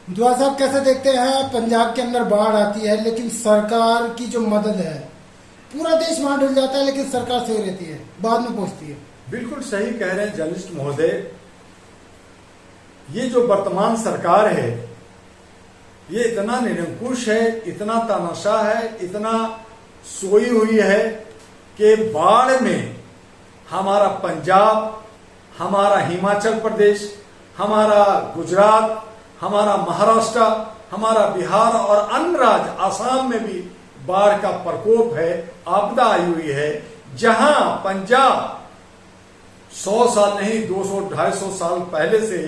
दुआ साहब कैसे देखते हैं पंजाब के अंदर बाढ़ आती है लेकिन सरकार की जो मदद है पूरा देश वहां डूब जाता है लेकिन सरकार सही रहती है, बाद में पहुंचती है। बिल्कुल सही कह रहे हैं जर्नलिस्ट महोदय। ये जो वर्तमान सरकार है ये इतना निरंकुश है, इतना तानाशाह है, इतना सोई हुई है कि बाढ़ में हमारा पंजाब, हमारा हिमाचल प्रदेश, हमारा गुजरात, हमारा महाराष्ट्र, हमारा बिहार और अन्य राज्य आसाम में भी बाढ़ का प्रकोप है, आपदा आई हुई है। जहां पंजाब 100 साल नहीं 200-250 साल पहले से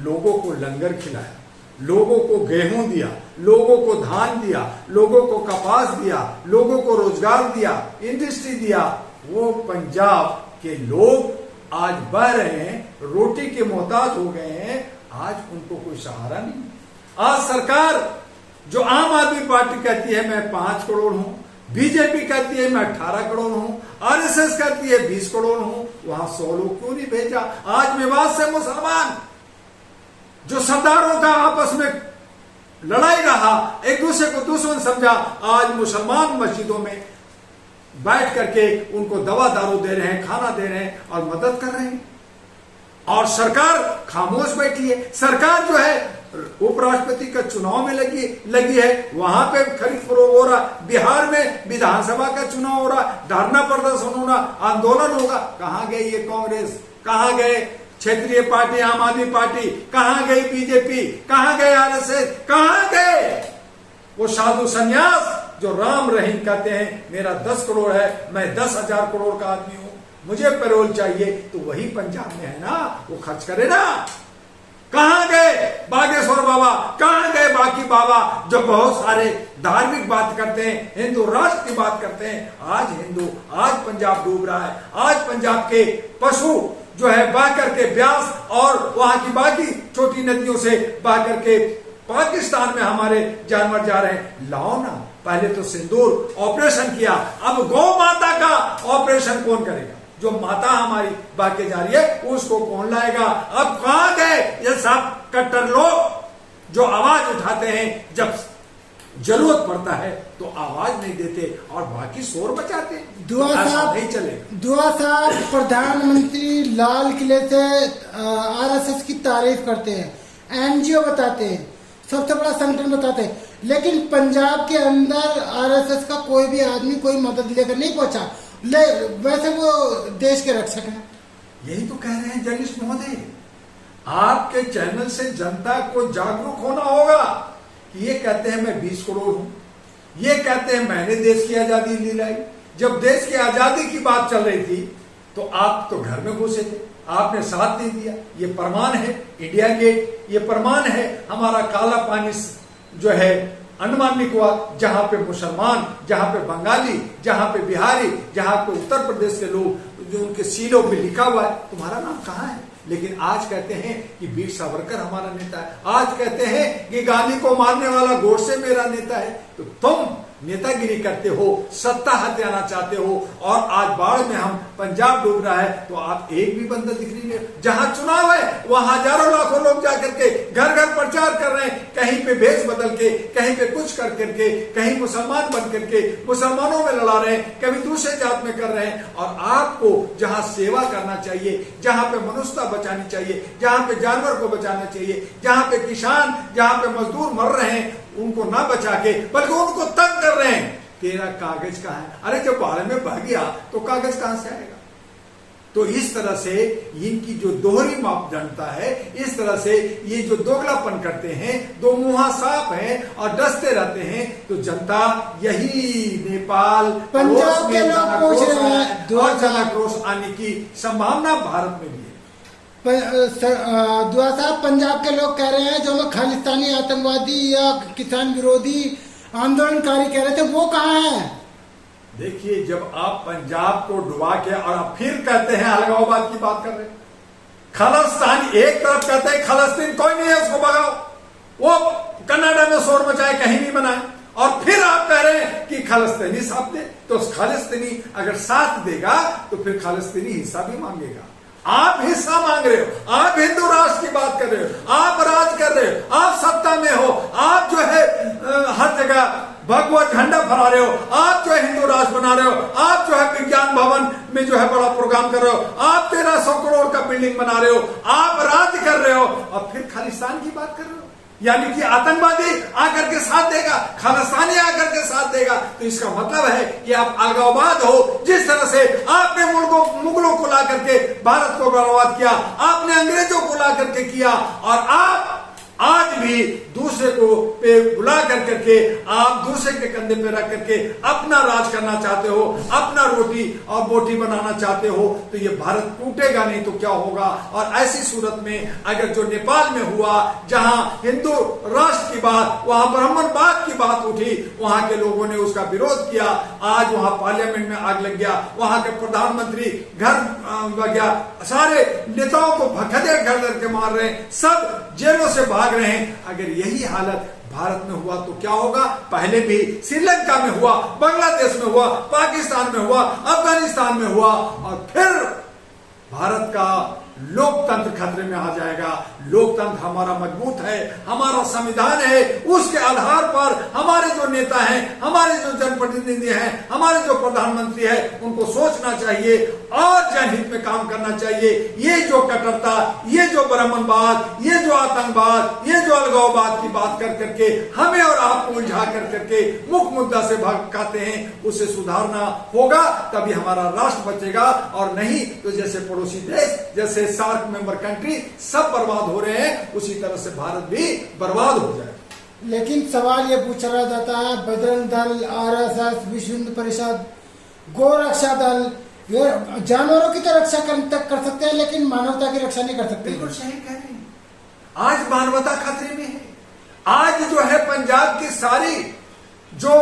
लोगों को लंगर खिलाया, लोगों को गेहूं दिया, लोगों को धान दिया, लोगों को कपास दिया, लोगों को रोजगार दिया, इंडस्ट्री दिया, वो पंजाब के लोग आज बह रहे हैं, रोटी के मोहताज हो गए हैं। आज उनको कोई सहारा नहीं। आज सरकार जो आम आदमी पार्टी कहती है मैं 5 करोड़ हूं, बीजेपी कहती है मैं 18 करोड़ हूं, आरएसएस कहती है 20 करोड़ हूं, वहां 100 लोग क्यों नहीं भेजा? आज मेवात से मुसलमान जो सरदारों का आपस में लड़ाई रहा, एक दूसरे को दुश्मन समझा, आज मुसलमान मस्जिदों में बैठ करके उनको दवा दारू दे रहे हैं, खाना दे रहे हैं और मदद कर रहे हैं। और सरकार खामोश बैठी है। सरकार जो है उपराष्ट्रपति का चुनाव में लगी है, वहां पे खरीद फरोख्त हो रहा, बिहार में विधानसभा का चुनाव हो रहा, धरना प्रदर्शन होना, आंदोलन होगा। कहां गई ये कांग्रेस? कहां गए क्षेत्रीय पार्टी आम आदमी पार्टी? कहां गई बीजेपी? कहां गए आरएसएस? कहां गए वो साधु संन्यास जो राम रहीम कहते हैं मेरा 10 करोड़ है, मैं 10,000 करोड़ का आदमी हूं, मुझे पैरोल चाहिए? तो वही पंजाब में है ना, वो खर्च करे ना। कहां गए बागेश्वर बाबा? कहां गए बाकी बाबा जो बहुत सारे धार्मिक बात करते हैं, हिंदू राष्ट्र की बात करते हैं? आज पंजाब डूब रहा है। आज पंजाब के पशु जो है बह करके ब्यास और वहां की बाकी छोटी नदियों से बह करके पाकिस्तान में हमारे जानवर जा रहे हैं। लाओ ना, पहले तो सिंदूर ऑपरेशन किया, अब गौ माता का ऑपरेशन कौन करेगा? जो माता हमारी बह के जा रही है उसको कौन लाएगा? अब कहां गए ये सब कट्टर लोग जो आवाज उठाते हैं, जब जरूरत पड़ता है तो आवाज नहीं देते और बाकी शोर मचाते हैं? दुआ साहब नहीं चलेगा। दुआ साहब प्रधानमंत्री लाल किले से आरएसएस की तारीफ करते हैं, एनजीओ बताते हैं, सबसे बड़ा संगठन बताते हैं, लेकिन पंजाब के अंदर आरएसएस का कोई भी आदमी कोई मदद लेकर नहीं पहुंचा। वैसे वो देश के रक्षक हैं। यही तो कह रहे हैं जर्नलिस्ट महोदय। आपके चैनल से जनता को जागरूक होना होगा कि ये कहते हैं मैं 20 करोड़ हूं, ये कहते हैं मैंने देश की आजादी दिलाई। जब देश की आजादी की बात चल रही थी तो आप तो घर में घुसे थे, आपने साथ नहीं दिया। ये प्रमाण है इंडिया गेट, ये प्रमाण है हमारा काला पानी जो है अंडमान निकोबार, जहां पे मुसलमान, जहां पे बंगाली, जहां पे बिहारी, जहां पे उत्तर प्रदेश के लोग, जो उनके सीलों पे लिखा हुआ है तुम्हारा नाम कहां है? लेकिन आज कहते हैं कि वीर सावरकर हमारा नेता है, आज कहते हैं कि गांधी को मारने वाला गोडसे मेरा नेता है। तो तुम नेतागिरी करते हो, सत्ता हथियाना चाहते हो, और आज बाढ़ में हम पंजाब डूब रहा है तो आप एक भी बंदा दिख नहीं रहे। जहां चुनाव है वहां हजारों लाखों लोग जाकर के घर घर प्रचार कर रहे हैं, कहीं पे भेष बदल के, कहीं पे कुछ कर करके, कहीं मुसलमान बन करके मुसलमानों में लड़ा रहे हैं, कभी दूसरे जात में कर रहे हैं। और आपको जहां सेवा करना चाहिए, जहां पे मनुष्यता बचानी चाहिए, जहां पे जानवर को बचाना चाहिए, जहां पे किसान, जहां पे मजदूर मर रहे हैं, उनको ना बचा के बल्कि उनको तंग कर रहे हैं। तेरा कागज कहां है? अरे जब बाढ़ में बह गया तो कागज कहां से आएगा? तो इस तरह से इनकी जो दोहरी मापदंडता है, इस तरह से ये जो दोगलापन करते हैं, दो मुंहा साफ हैं और डसते रहते हैं, तो जनता यही नेपाल पंजाब के लोग पूछ रहे हैं और जनाक्रोश आने की संभावना भारत में भी है। दुआ साहब पंजाब के लोग कह रहे हैं जो लोग खालिस्तानी आतंकवादी या किसान विरोधी आंदोलनकारी कह रहे थे वो कहां है? देखिए, जब आप पंजाब को डुबा के और आप फिर कहते हैं अलगाववाद की बात कर रहे हैं, खालिस्तान एक तरफ कहते हैं खालिस्तान कोई नहीं है उसको भगाओ, वो कनाडा में शोर मचाए कहीं नहीं बनाए, और फिर आप कह रहे हैं कि खालिस्तानी साथ दे। तो खालिस्तानी अगर साथ देगा तो फिर खालिस्तानी हिस्सा भी मांगेगा। आप हिस्सा मांग रहे हो, आप हिंदू राष्ट्र की बात कर रहे हो, आप राज कर रहे हो, आप सत्ता में हो, रहे हो, आप जो है हिंदू राष्ट्र बना रहे हो, आप जो है विज्ञान भवन में जो है बड़ा प्रोग्राम कर रहे हो, आप 1300 करोड़ का बिल्डिंग बना रहे हो, आप राज कर रहे हो, और फिर खालिस्तान की बात कर रहे हो, यानी कि आतंकवादी आकर के साथ देगा, खालिस्तानी आकर के साथ देगा। तो इसका मतलब है कि आप अलगाववाद हो। जिस तरह से आपने मुगलों को ला करके भारत को बर्बाद किया, आपने अंग्रेजों को ला करके किया, और आप आज भी दूसरे को पे बुला करके आप दूसरे के कंधे पे रख करके अपना राज करना चाहते हो, अपना रोटी और बोटी बनाना चाहते हो। तो ये भारत टूटेगा नहीं तो क्या होगा। और ऐसी सूरत में अगर जो नेपाल में हुआ, जहां हिंदू राष्ट्र की बात, वहां ब्राह्मणवाद की बात उठी, वहां के लोगों ने उसका विरोध किया, आज वहां पार्लियामेंट में आग लग गया, वहां के प्रधानमंत्री घर गया, सारे नेताओं को भखदे घर के मार रहे हैं, सब जेलों से भाग रहे हैं। अगर यही हालत भारत में हुआ तो क्या होगा। पहले भी श्रीलंका में हुआ, बांग्लादेश में हुआ, पाकिस्तान में हुआ, अफगानिस्तान में हुआ, और फिर भारत का लोकतंत्र खतरे में आ जाएगा। लोकतंत्र हमारा मजबूत है, हमारा संविधान है, उसके आधार पर हमारे जो नेता हैं, हमारे जो जनप्रतिनिधि हैं, हमारे जो प्रधानमंत्री है, उनको सोचना चाहिए और जनहित में काम करना चाहिए। ये जो कट्टरता, ये जो ब्राह्मणवाद, ये जो आतंकवाद, ये जो अलगाववाद की बात कर करके हमें और आपको उलझा कर करके मुख्य मुद्दा से भटकाते हैं, उसे सुधारना होगा, तभी हमारा राष्ट्र बचेगा। और नहीं तो जैसे पड़ोसी देश, जैसे सार्क मेंबर कंट्री सब बर्बाद हो रहे हैं, उसी तरह से भारत भी बर्बाद हो जाए। लेकिन सवाल ये पूछा जाता है, बजरंग दल, आरएसएस, विश्व हिंदू परिषद, गोरक्षा दल, ये जानवरों की तो रक्षा कर सकते हैं, लेकिन मानवता की रक्षा नहीं कर सकते। बिल्कुल सही कह रहे हैं। आज मानवता खतरे में है। आज जो है पंजाब की सारी जो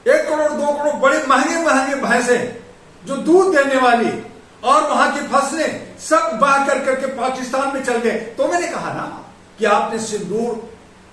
1 करोड़ 2 करोड़ बड़े महंगे महंगे भैंसे जो दूध देने वाली और वहां की फसलें सब बह कर करके पाकिस्तान में चल गए। तो मैंने कहा ना कि आपने सिंदूर,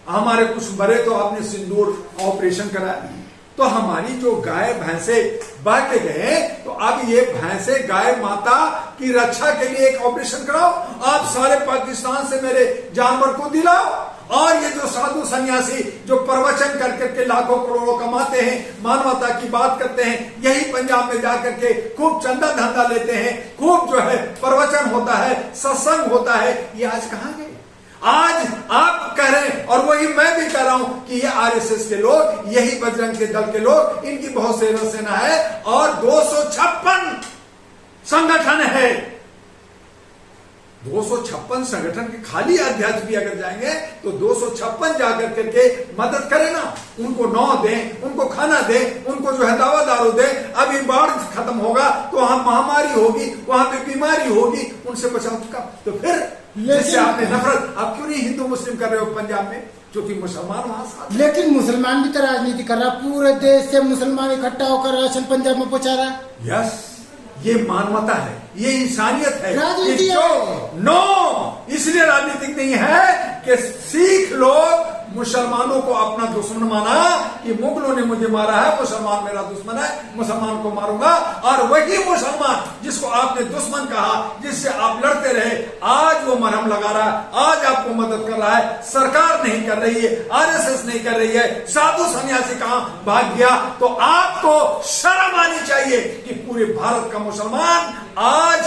हमारे कुछ मरे तो आपने सिंदूर ऑपरेशन कराया, तो हमारी जो गाय भैंसे बह के गए, तो अब ये भैंसे गाय माता की रक्षा के लिए एक ऑपरेशन कराओ। आप सारे पाकिस्तान से मेरे जानवर को दिलाओ। और ये जो साधु सन्यासी जो प्रवचन कर करके लाखों करोड़ों कमाते हैं, मानवता की बात करते हैं, यही पंजाब में जाकर के खूब चंदा धंधा लेते हैं, खूब जो है प्रवचन होता है, सत्संग होता है, ये आज कहां गए। आज आप कह रहे हैं, और वही मैं भी कह रहा हूं कि ये आरएसएस के लोग, यही बजरंग के दल के लोग, इनकी बहुत सेना है, और 256 संगठन है। 256 संगठन के खाली अध्यक्ष भी अगर जाएंगे तो 256 जाकर करके मदद करें ना, उनको नौ दें, उनको खाना दें, उनको जो है दवा दारू दें। अभी बाढ़ खत्म होगा तो वहां महामारी होगी, वहां पे बीमारी होगी, उनसे बचाव का। तो फिर जैसे आपने नफरत, आप क्यों नहीं हिंदू मुस्लिम कर रहे हो पंजाब में, क्योंकि मुसलमान वहां साथ। लेकिन मुसलमान भी तो राजनीति कर रहा, पूरे देश से मुसलमान इकट्ठा होकर राशन पंजाब में पहुंचा रहा है। यस, ये मानवता है, ये इंसानियत है, राजनीति है। नो, इसलिए राजनीतिक नहीं है कि सिख लोग मुसलमानों को अपना दुश्मन माना कि मुगलों ने मुझे मारा है, मुसलमान मेरा दुश्मन है, मुसलमान को मारूंगा। और वही मुसलमान जिसको आपने दुश्मन कहा, जिससे आप लड़ते रहे, आज वो मरहम लगा रहा है, आज आपको मदद कर रहा है। सरकार नहीं कर रही है, आरएसएस नहीं कर रही है, साधु सन्यासी कहां भाग गया। तो आपको शर्म आनी चाहिए कि पूरे भारत का मुसलमान आज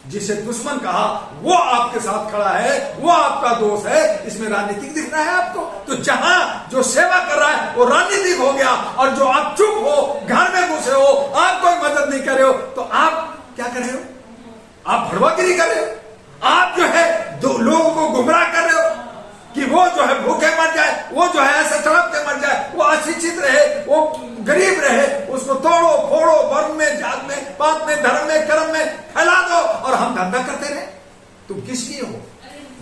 जिसे दुश्मन कहा वो आपके साथ खड़ा है, वो आपका दोस्त है। इसमें राजनीतिक दिख रहा है आपको। तो जहां जो सेवा कर रहा है वो राजनीतिक हो गया, और जो आप चुप हो, घर में घुसे हो, आप कोई मदद नहीं कर रहे हो, तो आप क्या कर रहे हो, आप भड़वागिरी कर रहे हो, आप जो है दो लोगों को गुमराह कर रहे हो कि वो जो है भूखे मर जाए, वो जो है ऐसे तड़प के मर जाए, वो अशिक्षित रहे, वो गरीब रहे, उसको तोड़ो फोड़ो, वर्ण में, जात में, पात में, धर्म में, कर्म में फैला दो, और हम धंधा करते रहे। तुम किस लिए हो?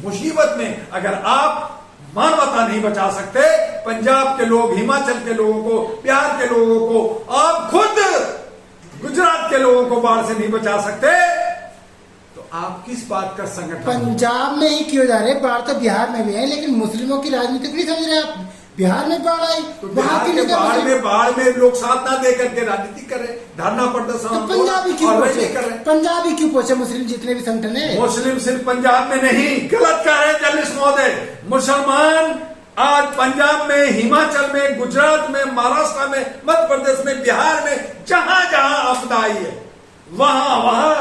मुसीबत में अगर आप मानवता नहीं बचा सकते, पंजाब के लोग, हिमाचल के लोगों को, बिहार के लोगों को, आप खुद गुजरात के लोगों को बाढ़ से नहीं बचा सकते, तो आप किस बात का संगठन? पंजाब में ही क्यों जा रहे, बाढ़ तो बिहार में भी है, लेकिन मुस्लिमों की राजनीति नहीं समझ रहे आप। बिहार में बाढ़ आई, तो बाढ़ में लोग साथ ना दे करके राजनीति कर रहे, धरना प्रदर्शन, तो पंजाबी क्यों पहुंचे, कर रहे, पंजाबी क्यों पहुंचे, मुस्लिम जितने भी संगठन है। मुस्लिम सिर्फ पंजाब में नहीं, गलत कह रहे हैं जर्नलिस्ट महोदय। मुसलमान आज पंजाब में, हिमाचल में, गुजरात में, महाराष्ट्र में, मध्य प्रदेश में, बिहार में, जहां जहां आपदा आई है वहां वहां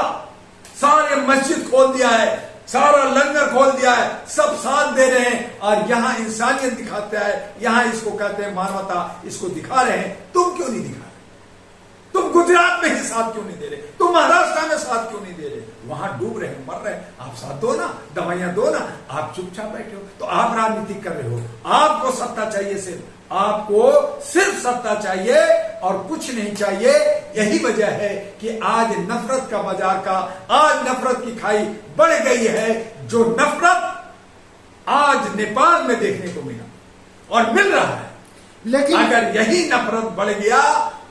सारे मस्जिद खोल दिया है, सारा लंगर खोल दिया है, सब साथ दे रहे हैं और यहां इंसानियत दिखाते हैं, यहां इसको कहते हैं मानवता, इसको दिखा रहे हैं। तुम क्यों नहीं दिखा रहे? तुम गुजरात में ही साथ क्यों नहीं दे रहे? तुम महाराष्ट्र में साथ क्यों नहीं दे रहे? वहां डूब रहे, मर रहे, आप साथ दो ना, दवाइयां दो ना, आप चुपचाप बैठे हो। तो आप राजनीति कर रहे हो, आपको सत्ता चाहिए, सिर्फ आपको सिर्फ सत्ता चाहिए और कुछ नहीं चाहिए। यही वजह है कि आज नफरत का बाजार का, आज नफरत की खाई बढ़ गई है, जो नफरत आज नेपाल में देखने को मिला और मिल रहा है। लेकिन अगर यही नफरत बढ़ गया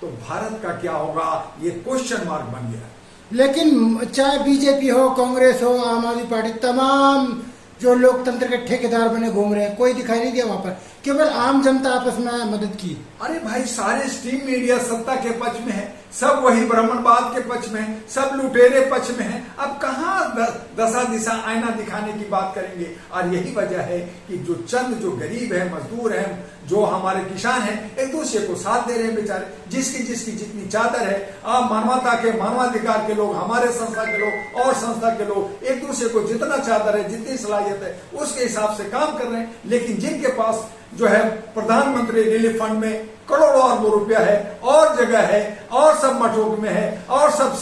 तो भारत का क्या होगा, ये क्वेश्चन मार्क बन गया। लेकिन चाहे बीजेपी हो, कांग्रेस हो, आम आदमी पार्टी, तमाम जो लोकतंत्र के ठेकेदार बने घूम रहे हैं, कोई दिखाई नहीं दिया वहां पर, केवल आम जनता आपस में मदद की। अरे भाई, सारे स्ट्रीम मीडिया सत्ता के पक्ष में है, सब वही ब्राह्मणवाद के पक्ष में है, सब लुटेरे पक्ष में है। अब कहां दशा दिशा आईना दिखाने की बात करेंगे? और यही वजह है कि जो चंद जो गरीब है, मजदूर है, जो हमारे किसान हैं, एक दूसरे को साथ दे रहे हैं बेचारे, जिसकी जिसकी जितनी चादर है। आप मानवता के, मानवाधिकार के लोग, हमारे संस्था के लोग और संस्था के लोग एक दूसरे को जितना चादर है, जितनी सलाहियत है, उसके हिसाब से काम कर रहे हैं। लेकिन जिनके पास जो है प्रधानमंत्री रिलीफ फंड में करोड़ों अरबों रुपया है, और जगह है, और सब मठों में है, और सब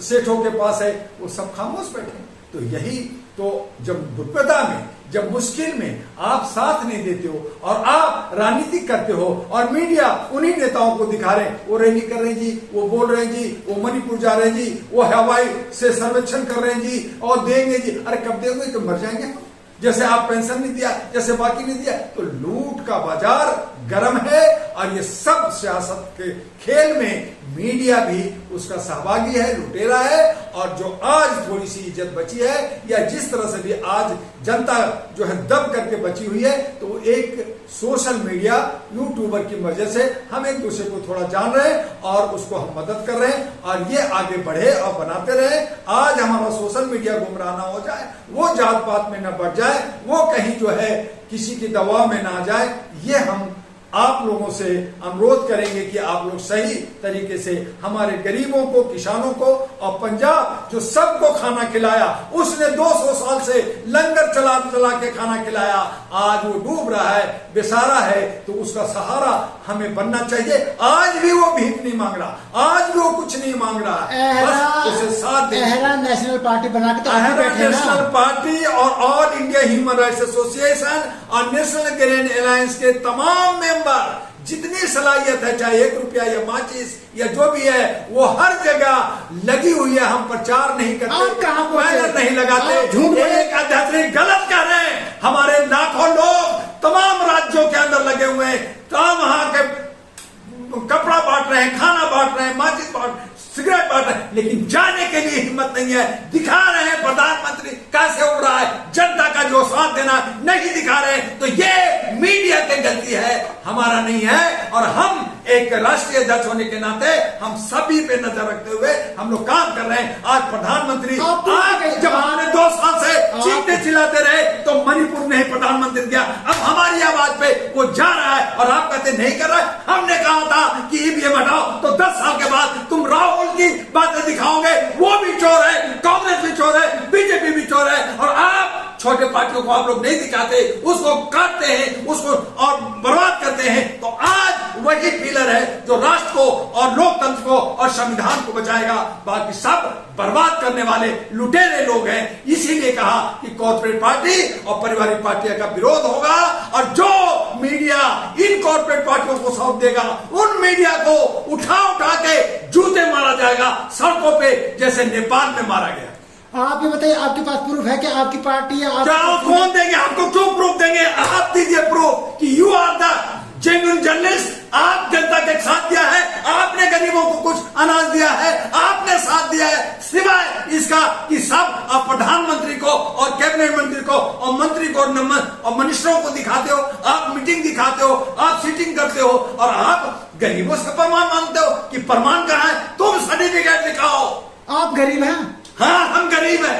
सेठों के पास है, वो सब खामोश बैठे। तो यही तो जब विपदा में, जब मुश्किल में आप साथ नहीं देते हो और आप राजनीति करते हो और मीडिया उन्हीं नेताओं को दिखा रहे हैं, वो रैली कर रहे हैं जी, वो बोल रहे हैं जी, वो मणिपुर जा रहे हैं जी, वो हवाई से सर्वेक्षण कर रहे हैं जी, और देंगे जी। अरे कब देंगे? तो मर जाएंगे। जैसे आप पेंशन नहीं दिया, जैसे बाकी नहीं दिया, तो लूट का बाजार गर्म है। और ये सब सियासत के खेल में मीडिया भी उसका सहभागी है, लुटेरा है। और जो आज थोड़ी सी इज्जत बची है, या जिस तरह से भी आज जनता जो है दब करके बची हुई है, तो एक सोशल मीडिया यूट्यूबर की वजह से हम एक दूसरे को थोड़ा जान रहे हैं और उसको हम मदद कर रहे हैं, और ये आगे बढ़े और बनाते रहे। आज हमारा सोशल मीडिया गुमराह ना हो जाए, वो जात पात में न बढ़ जाए, वो कहीं जो है किसी के दबाव में ना जाए। ये हम आप लोगों से अनुरोध करेंगे कि आप लोग सही तरीके से हमारे गरीबों को, किसानों को, और पंजाब जो सबको खाना खिलाया, उसने 200 साल से लंगर चला चला के खाना खिलाया, आज वो डूब रहा है, बेसहारा है, तो उसका सहारा हमें बनना चाहिए। आज भी वो भीख नहीं मांग रहा, आज भी वो कुछ नहीं मांग रहा, बस उसे साथ दे। नेशनल पार्टी बना के तो नेशनल पार्टी और all India human rights association और नेशनल ग्रीन अलायंस के तमाम मेंबर, जितनी सलाहियत है, चाहे 1 रुपया या माचिस या जो भी है, वो हर जगह लगी हुई है। हम प्रचार नहीं करते, बैनर नहीं लगाते, एक अध्यक्ष गलत कह रहे हैं। हमारे लाखों लोग तमाम राज्यों के अंदर लगे हुए हैं, तमाम वहां के कपड़ा बांट रहे हैं, खाना बांट रहे हैं, माचिस सिगरेट बांट रहे हैं, लेकिन जाने के लिए हिम्मत नहीं है। दिखा रहे हैं प्रधानमंत्री कैसे उड़ रहा है, जनता का जो साथ देना नहीं दिखा रहे हैं। तो ये मीडिया की गलती है, हमारा नहीं है। और हम एक राष्ट्रीय अध्यक्ष होने के नाते हम सभी पे नजर रखते हुए हम लोग काम कर रहे हैं। आज प्रधानमंत्री, आज जब हमने 2 साल से चीखते चिल्लाते रहे तो मणिपुर में ही प्रधानमंत्री गया, अब हमारी आवाज पे वो जा रहा है और आप कहते नहीं कर रहा है। हमने कहा था कि ईवीएम हटाओ, तो 10 साल के बाद तुम राहुल की बातें दिखाओगे, वो भी चोर है, कांग्रेस भी चोर है, बीजेपी भी चोर है, और आप छोटे पार्टियों को आप लोग नहीं दिखाते, उसको काटते हैं, उसको और बर्बाद करते हैं। तो आज वही पिलर है जो राष्ट्र को और लोकतंत्र को और संविधान को बचाएगा, बाकी सब बर्बाद करने वाले लुटेरे लोग हैं। इसीलिए कहा कि कॉर्पोरेट पार्टी और पारिवारिक पार्टियों का विरोध होगा, और जो मीडिया इन कॉर्पोरेट पार्टियों को सौंप देगा, उन मीडिया को उठा उठा के जूते मारा जाएगा सड़कों पे, जैसे नेपाल में मारा गया। आप ये बताइए, आपके पास प्रूफ है कि आपकी पार्टी है? कौन देंगे आपको? क्यों प्रूफ देंगे? आप दीजिए प्रूफ कि you are the genuine journalist. आप जनता के साथ दिया है, आपने गरीबों को कुछ अनाज दिया है, आपने साथ दिया है, सिवाय इसका कि सब आप प्रधानमंत्री को और कैबिनेट मंत्री को और मंत्री को और मिनिस्टरों को दिखाते हो, आप मीटिंग दिखाते हो, आप सीटिंग करते हो, और आप गरीबों से प्रमाण मांगते हो कि प्रमाण कहां है? तुम सर्टिफिकेट दिखाओ। आप गरीब हैं? हाँ, हम गरीब हैं।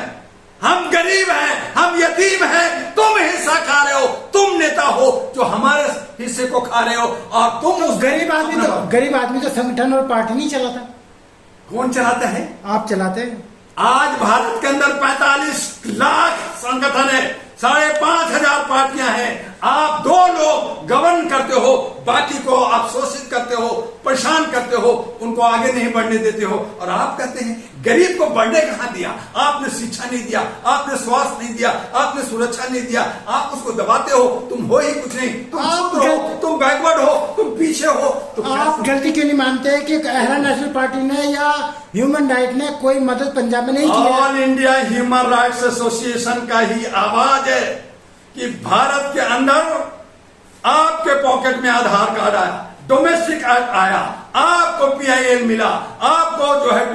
हम गरीब हैं, हम यतीम हैं, तुम हिस्सा खा रहे हो, तुम नेता हो जो हमारे हिस्से को खा रहे हो, और तुम तो गरीब आदमी तो संगठन और पार्टी नहीं चलाता। कौन चलाता है? आप चलाते हैं। आज भारत के अंदर 45 लाख संगठन है, 5,500 पार्टियां हैं। आप 2 लोग गवर्न करते हो, बाकी को आप शोषित करते हो, परेशान करते हो, उनको आगे नहीं बढ़ने देते हो। और आप कहते हैं गरीब को बढ़ने कहां दिया? आपने शिक्षा नहीं दिया, आपने स्वास्थ्य नहीं दिया, आपने सुरक्षा नहीं दिया, आप उसको दबाते हो। तुम हो ही कुछ नहीं, तुम बैकवर्ड हो, तुम पीछे हो। तो आप गलती क्यों नहीं मानते कि अहरा नेशनल पार्टी ने या ह्यूमन राइट ने कोई मदद पंजाब में नहीं की? All India human rights association का ही आवाज है कि भारत के अंदर आपके पॉकेट में आधार कार्ड आया, डोमेस्टिक एक्ट आया, आपको PIL मिला, आपको जो है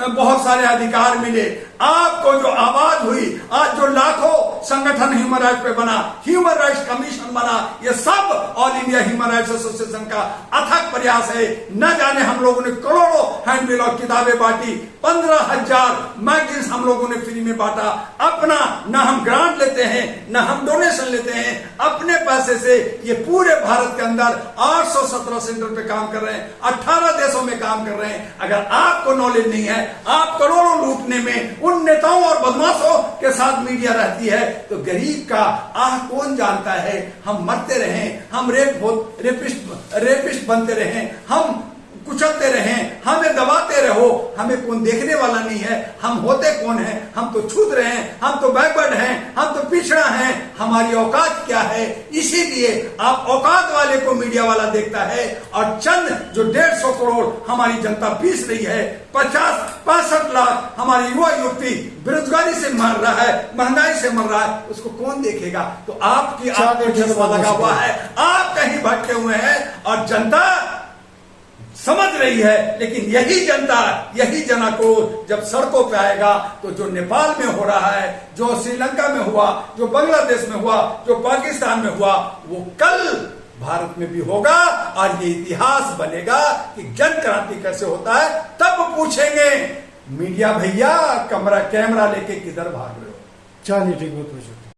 बहुत सारे अधिकार मिले, आपको जो आवाज हुई, आज जो लाखों संगठन ह्यूमन राइट्स पे बना, ह्यूमन राइट्स कमीशन बना, ये सब all India human rights association का अथक प्रयास है। न जाने हम लोगों ने करोड़ों हैंडबिल और किताबें बांटी, 15,000 मैगजीन्स हम लोगों ने फ्री में बांटा। अपना न हम ग्रांट लेते हैं, न हम डोनेशन लेते हैं, अपने पैसे से ये पूरे भारत के अंदर 817 सेंटर पे काम कर रहे हैं, 18 देशों में काम कर रहे हैं। अगर आपको नॉलेज नहीं है, आप करोड़ों लूटने में उन नेताओं और बदमाशों के साथ मीडिया रहती है, तो गरीब का आह कौन जानता है? हम मरते रहें, हम रेपिस्ट बनते रहें, हम कुचलते रहें, हमें दबाते रहो, हमें कौन देखने वाला नहीं है। हम होते कौन हैं? हम तो छूत रहे हैं, हम तो बैकवर्ड हैं, हम तो पिछड़ा हैं, हमारी औकात क्या है? इसीलिए आप औकात वाले को मीडिया वाला देखता है, और चंद जो 150 करोड़ हमारी जनता पीस रही है, 50-65 लाख हमारी युवा युवती बेरोजगारी से मर रहा है, महंगाई से मर रहा है, उसको कौन देखेगा? तो आपकी चश्मा लगा हुआ है, आप कहीं भटके हुए हैं, और जनता समझ रही है। लेकिन यही जनता, यही जनाक्रोश जब सड़कों पे आएगा, तो जो नेपाल में हो रहा है, जो श्रीलंका में हुआ, जो बांग्लादेश में हुआ, जो पाकिस्तान में हुआ, वो कल भारत में भी होगा, और ये इतिहास बनेगा कि जन क्रांति कैसे होता है। तब पूछेंगे मीडिया भैया कैमरा लेके किधर भाग रहे हो? चलिए ठीक, बहुत